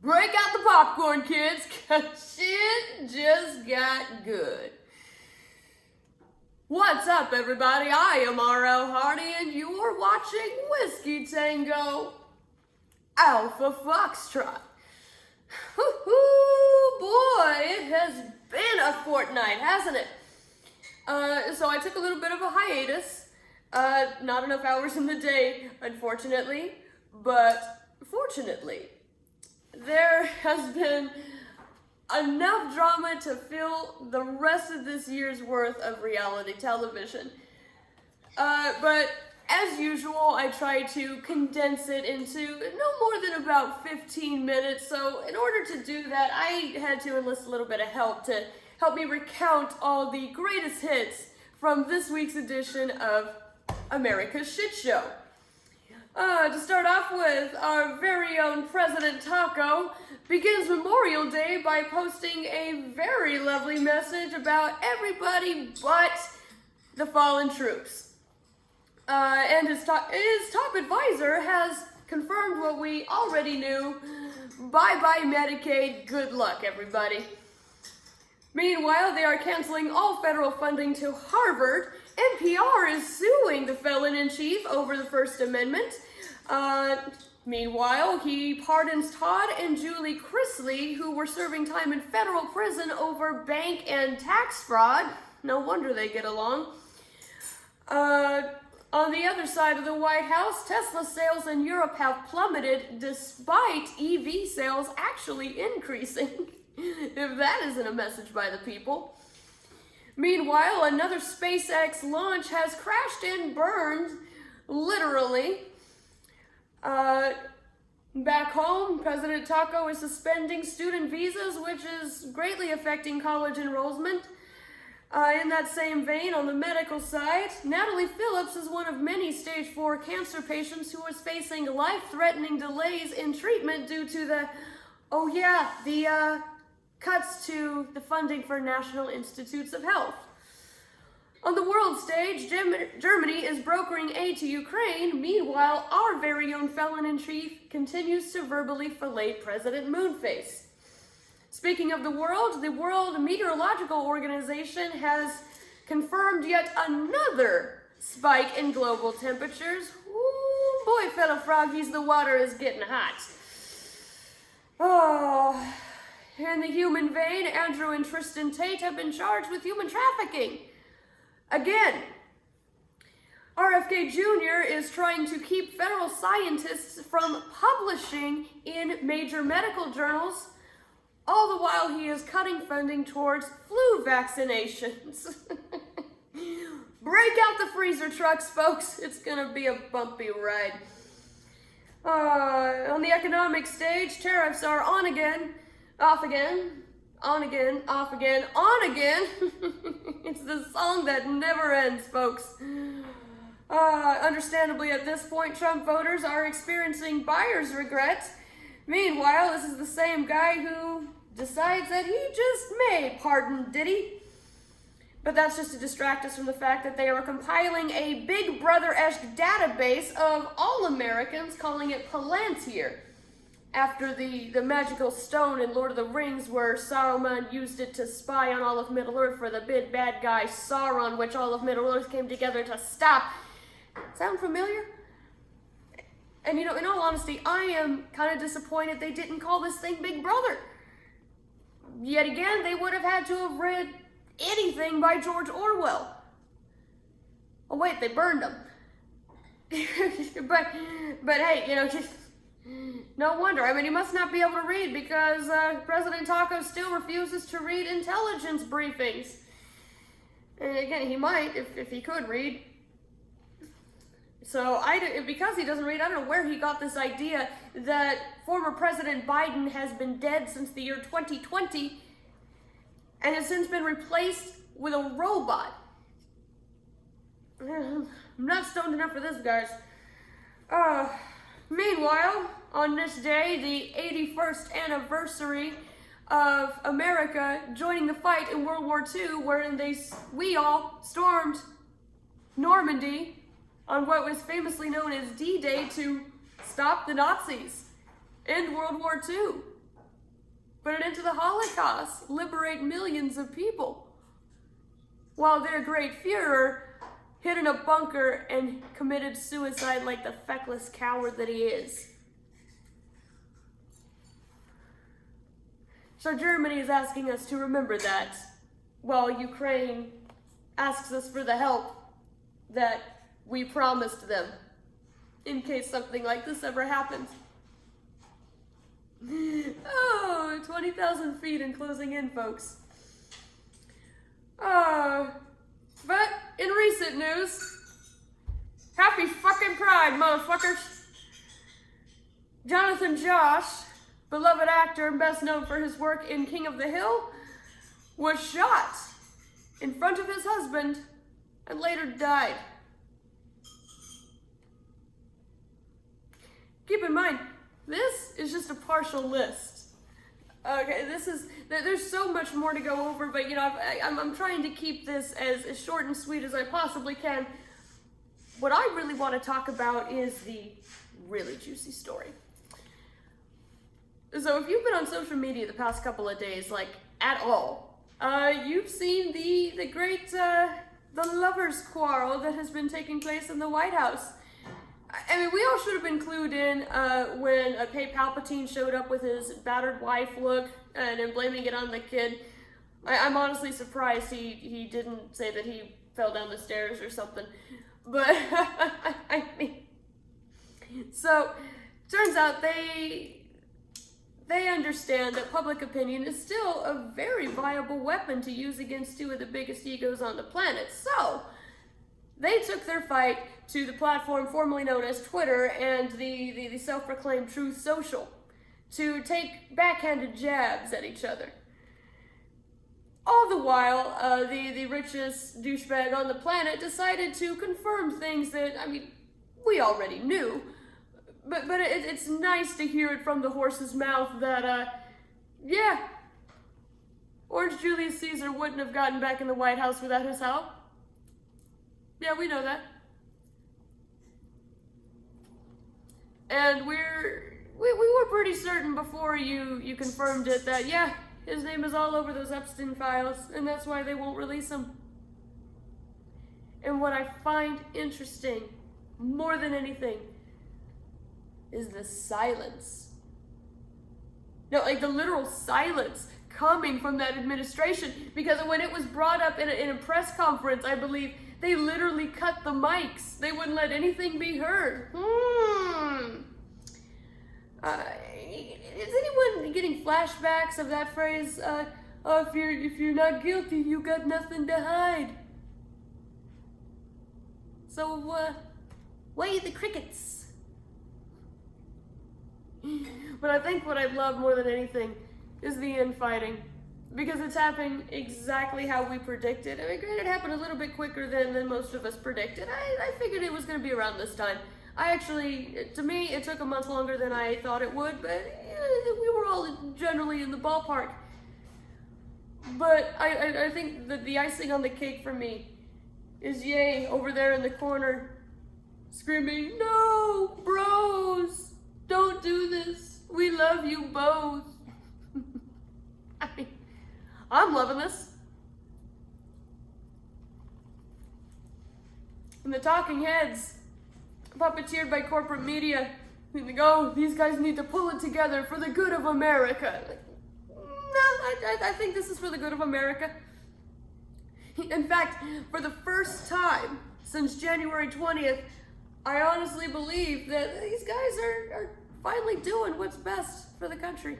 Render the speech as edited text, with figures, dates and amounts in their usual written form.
Break out the popcorn, kids, cause shit just got good. What's up, everybody? I am R.L. Hardy, and you're watching Whiskey Tango Alpha Foxtrot. Whoo-hoo, boy, it has been a fortnight, hasn't it? So I took a little bit of a hiatus. Not enough hours in the day, unfortunately, but fortunately, there has been enough drama to fill the rest of this year's worth of reality television. But as usual, I try to condense it into no more than about 15 minutes. So in order to do that, I had to enlist a little bit of help to help me recount all the greatest hits from this week's edition of America's Shit Show. To start off with, our very own President Taco begins Memorial Day by posting a very lovely message about everybody but the fallen troops. And his top advisor has confirmed what we already knew. Bye-bye Medicaid, good luck everybody. Meanwhile, they are canceling all federal funding to Harvard. NPR is suing the felon-in-chief over the First Amendment. Meanwhile, he pardons Todd and Julie Chrisley, who were serving time in federal prison over bank and tax fraud. No wonder they get along. On the other side of the White House, Tesla sales in Europe have plummeted despite EV sales actually increasing. If that isn't a message by the people. Meanwhile, another SpaceX launch has crashed and burned, literally. Back home, President Taco is suspending student visas, which is greatly affecting college enrollment. In that same vein, on the medical side, Natalie Phillips is one of many stage 4 cancer patients who is facing life-threatening delays in treatment due to the cuts to the funding for National Institutes of Health. On the world stage, Germany is brokering aid to Ukraine. Meanwhile, our very own felon-in-chief continues to verbally fillet President Moonface. Speaking of the World Meteorological Organization has confirmed yet another spike in global temperatures. Ooh, boy, fellow froggies, the water is getting hot. Oh, in the human vein, Andrew and Tristan Tate have been charged with human trafficking. Again, RFK Jr. is trying to keep federal scientists from publishing in major medical journals, all the while he is cutting funding towards flu vaccinations. Break out the freezer trucks, folks. It's gonna be a bumpy ride. On the economic stage, tariffs are on again, off again, on again, off again, on again. It's the song that never ends, folks. Understandably, at this point, Trump voters are experiencing buyer's regret. Meanwhile, this is the same guy who decides that he just may pardon Diddy. But that's just to distract us from the fact that they are compiling a Big Brother-esque database of all Americans, calling it Palantir, after the magical stone in Lord of the Rings where Saruman used it to spy on all of Middle-earth for the big bad guy Sauron, which all of Middle-earth came together to stop. Sound familiar? And in all honesty, I am kind of disappointed they didn't call this thing Big Brother. Yet again, they would have had to have read anything by George Orwell. Oh wait, they burned them. but hey, no wonder. I mean, he must not be able to read because President Taco still refuses to read intelligence briefings. And again, he might if he could read. So because he doesn't read, I don't know where he got this idea that former President Biden has been dead since the year 2020 and has since been replaced with a robot. I'm not stoned enough for this, guys. Meanwhile, on this day, the 81st anniversary of America joining the fight in World War II, wherein we all stormed Normandy on what was famously known as D-Day to stop the Nazis, end World War II. put an end to the Holocaust, liberate millions of people, while their great Führer hid in a bunker and committed suicide like the feckless coward that he is. So Germany is asking us to remember that, while Ukraine asks us for the help that we promised them, in case something like this ever happens. Oh, 20,000 feet and closing in, folks. But in recent news, happy fucking Pride, motherfuckers. Jonathan Josh, beloved actor and best known for his work in King of the Hill, was shot in front of his husband and later died. Keep in mind, this is just a partial list. Okay, there's so much more to go over, but I'm trying to keep this as short and sweet as I possibly can. What I really want to talk about is the really juicy story. So if you've been on social media the past couple of days, like at all, you've seen the great the lovers' quarrel that has been taking place in the White House. I mean, we all should have been clued in when Palpatine showed up with his battered wife look and then blaming it on the kid. I'm honestly surprised he didn't say that he fell down the stairs or something. But, I mean, so, turns out they understand that public opinion is still a very viable weapon to use against two of the biggest egos on the planet. So, they took their fight to the platform formerly known as Twitter and the self-proclaimed Truth Social to take backhanded jabs at each other. All the while, the richest douchebag on the planet decided to confirm things that, I mean, we already knew. But it's nice to hear it from the horse's mouth that, yeah, Orange Julius Caesar wouldn't have gotten back in the White House without his help. Yeah, we know that. And we were pretty certain before you confirmed it that, yeah, his name is all over those Epstein files, and that's why they won't release him. And what I find interesting, more than anything, is the silence. No, like the literal silence coming from that administration, because when it was brought up in a press conference, I believe, they literally cut the mics. They wouldn't let anything be heard. Is anyone getting flashbacks of that phrase? If you're not guilty, you got nothing to hide. So, why the crickets? But I think what I love more than anything is the infighting. Because it's happening exactly how we predicted. I mean, granted, it happened a little bit quicker than most of us predicted. I figured it was going to be around this time. To me, it took a month longer than I thought it would, but we were all generally in the ballpark. But I think that the icing on the cake for me is Ye over there in the corner screaming, "No, bros, don't do this. We love you both." I mean, I'm loving this. And the talking heads, puppeteered by corporate media, think, oh, these guys need to pull it together for the good of America. Like, no, I think this is for the good of America. In fact, for the first time since January 20th, I honestly believe that these guys are finally doing what's best for the country.